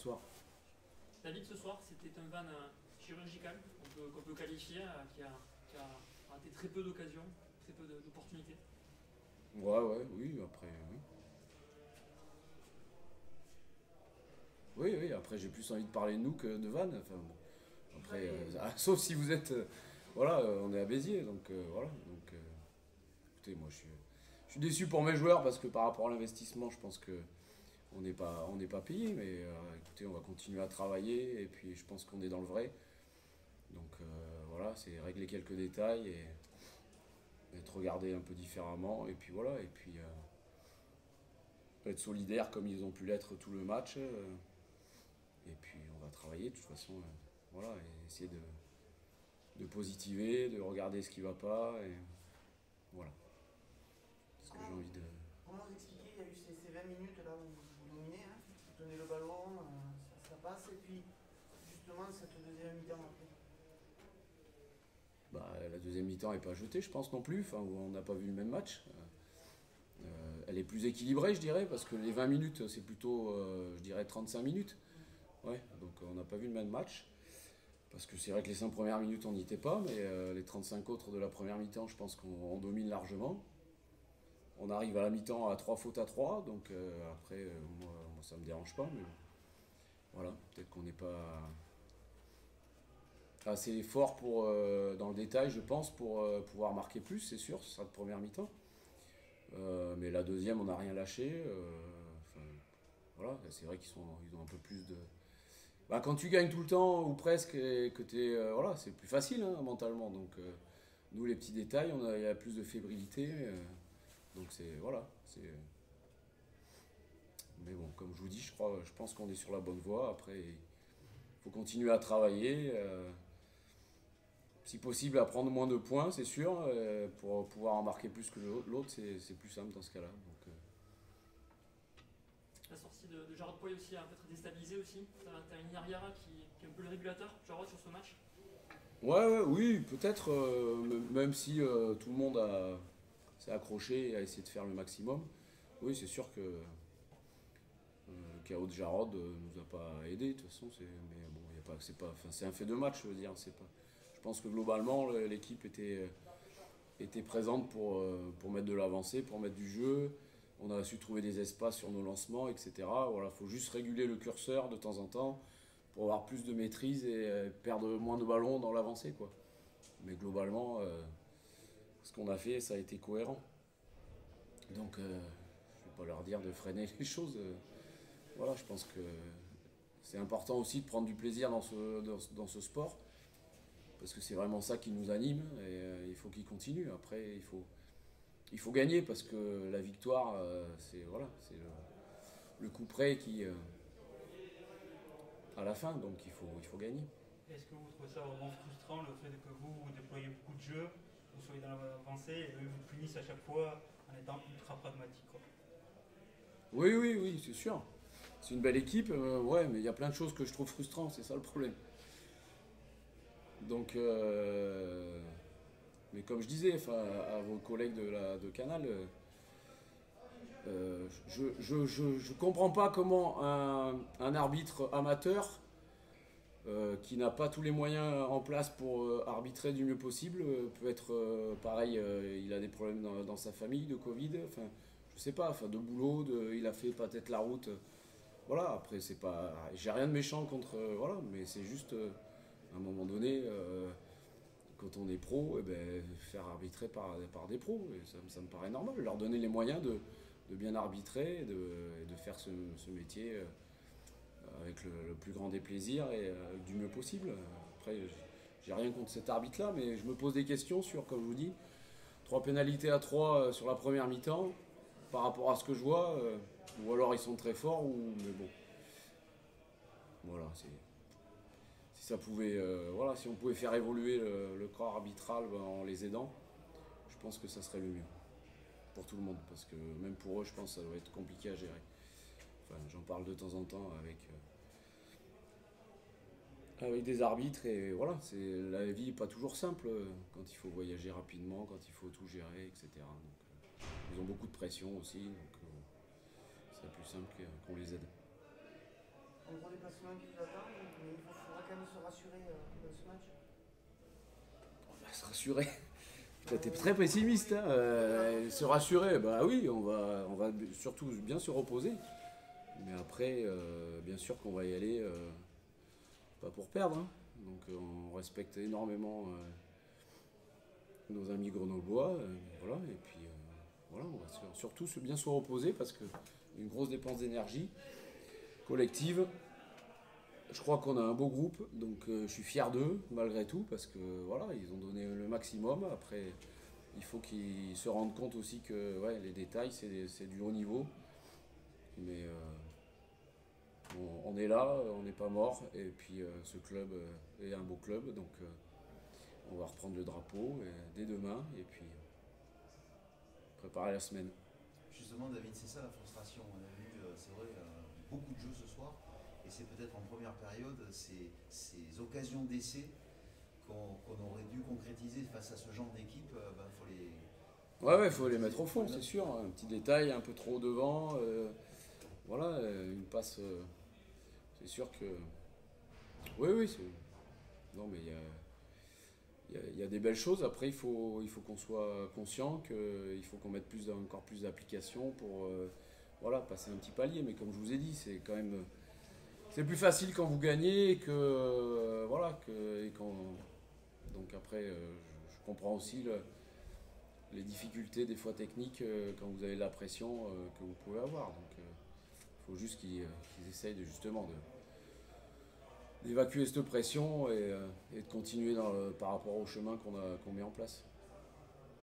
soir. David, ce soir, c'était un van chirurgical qu'on peut qualifier, qui a raté très peu d'occasions, très peu d'opportunités. Ouais, oui, après, oui. Oui, après j'ai plus envie de parler de nous que de Van. Enfin, bon. Après, sauf si vous êtes, voilà, on est à Béziers, donc voilà. Donc, écoutez, moi je suis déçu pour mes joueurs parce que par rapport à l'investissement, je pense que on n'est pas payé, mais écoutez, on va continuer à travailler et puis je pense qu'on est dans le vrai. Donc voilà, c'est régler quelques détails et être regardé un peu différemment et puis voilà, et puis être solidaire comme ils ont pu l'être tout le match. Et puis on va travailler de toute façon, voilà, et essayer de positiver, de regarder ce qui va pas, et voilà, c'est ce que j'ai Comment, envie de. comment vous expliquer, il y a eu ces 20 minutes là où vous dominez, hein, vous tenez le ballon, ça passe, et puis justement cette deuxième mi-temps après. Bah, la deuxième mi-temps n'est pas jetée, je pense non plus, enfin, on n'a pas vu le même match. Elle est plus équilibrée, je dirais, parce que les 20 minutes, c'est plutôt, je dirais, 35 minutes. Ouais, donc on n'a pas vu le même match. Parce que c'est vrai que les 5 premières minutes, on n'y était pas, mais les 35 autres de la première mi-temps, je pense qu'on domine largement. On arrive à la mi-temps à 3 fautes à 3, donc après, moi, ça me dérange pas, mais bon, voilà, peut-être qu'on n'est pas assez fort pour, dans le détail, je pense, pour pouvoir marquer plus, c'est sûr, ce sera de première mi-temps. Mais la deuxième, on n'a rien lâché. Enfin, voilà, c'est vrai ils ont un peu plus de. Bah, quand tu gagnes tout le temps, ou presque, et que t'es. Voilà, c'est plus facile hein, mentalement. Donc, nous, les petits détails, il y a plus de fébrilité. Donc, c'est. Voilà. Mais bon, comme je vous dis, je pense qu'on est sur la bonne voie. Après, il faut continuer à travailler. Si possible, à prendre moins de points, c'est sûr. Pour pouvoir en marquer plus que l'autre, c'est plus simple dans ce cas-là. Donc, La sortie de Jarrod Poy aussi a peut-être déstabilisé aussi. T'as une Yariara qui est un peu le régulateur, Jarrod, sur ce match. oui, peut-être, même si tout le monde s'est accroché et a essayé de faire le maximum. Oui, c'est sûr que le chaos de Jarod nous a pas aidé de toute façon. Mais bon, y a pas, c'est pas, enfin, c'est un fait de match, je veux dire. C'est pas. Je pense que globalement, l'équipe était présente pour mettre de l'avancée, pour mettre du jeu. On a su trouver des espaces sur nos lancements, etc. Voilà, faut juste réguler le curseur de temps en temps pour avoir plus de maîtrise et perdre moins de ballons dans l'avancée, quoi. Mais globalement, ce qu'on a fait, ça a été cohérent. Donc, je ne vais pas leur dire de freiner les choses. Voilà, je pense que c'est important aussi de prendre du plaisir dans ce sport, parce que c'est vraiment ça qui nous anime, et il faut qu'il continue. Après, il faut gagner, parce que la victoire, c'est voilà, c'est le coup près qui, à la fin, donc il faut gagner. Est-ce que vous trouvez ça vraiment frustrant le fait que vous déployez beaucoup de jeux, vous soyez dans l'avancée et eux vous punissent à chaque fois en étant ultra pragmatique quoi. Oui, c'est sûr. C'est une belle équipe, ouais, mais il y a plein de choses que je trouve frustrantes, c'est ça le problème. Donc, mais comme je disais, à vos collègues de Canal, je comprends pas comment un arbitre amateur qui n'a pas tous les moyens en place pour arbitrer du mieux possible peut être pareil. Il a des problèmes dans sa famille de Covid. Enfin, je sais pas, enfin de boulot, il a fait peut-être la route. Voilà. Après, c'est pas, j'ai rien de méchant contre, voilà, mais c'est juste à un moment donné. Quand on est pro, eh ben, faire arbitrer par des pros, et ça me paraît normal. Leur donner les moyens de bien arbitrer et de faire ce métier avec le plus grand des plaisirs et du mieux possible. Après, j'ai rien contre cet arbitre-là, mais je me pose des questions sur, comme je vous dis, 3 pénalités à 3 sur la première mi-temps, par rapport à ce que je vois, ou alors ils sont très forts, mais bon, voilà, si ça pouvait, voilà, si on pouvait faire évoluer le corps arbitral en les aidant, je pense que ça serait le mieux pour tout le monde, parce que même pour eux, je pense que ça doit être compliqué à gérer. Enfin, j'en parle de temps en temps avec des arbitres, et voilà, la vie n'est pas toujours simple quand il faut voyager rapidement, quand il faut tout gérer, etc. Donc, ils ont beaucoup de pression aussi, donc c'est plus simple qu'on les aide. un gros déplacement qui vous attend, mais il faudra quand même se rassurer dans ce match. On va se rassurer. Toi, t'es très pessimiste, hein. Se rassurer, bah oui, on va surtout bien se reposer. Mais après, bien sûr qu'on va y aller, pas pour perdre, hein. Donc on respecte énormément nos amis grenoblois, voilà. Et puis voilà, on va surtout bien se reposer parce que une grosse dépense d'énergie collective. Je crois qu'on a un beau groupe, donc je suis fier d'eux malgré tout parce que voilà, ils ont donné le maximum. Après, il faut qu'ils se rendent compte aussi que ouais, les détails, c'est du haut niveau. Mais on est là, on n'est pas mort. Et puis ce club est un beau club, donc on va reprendre le drapeau dès demain et puis préparer la semaine. Justement, David, c'est ça la frustration. On a vu, c'est vrai, beaucoup de jeux ce soir. Et c'est peut-être en première période ces occasions d'essai qu'on aurait dû concrétiser face à ce genre d'équipe. Faut les... Ouais, faut les mettre au fond, c'est sûr. Un petit détail un peu trop devant. Voilà, une passe. C'est sûr que. Oui, c'est. Non, mais il y a des belles choses. Après, il faut qu'on soit conscient qu'il faut qu'on mette encore plus d'applications pour voilà, passer un petit palier. Mais comme je vous ai dit, c'est quand même. C'est plus facile quand vous gagnez que. Voilà, et quand. Donc après, je comprends aussi les difficultés des fois techniques quand vous avez la pression que vous pouvez avoir. Donc il faut juste qu'ils essayent justement d'évacuer cette pression et de continuer par rapport au chemin qu'on met en place.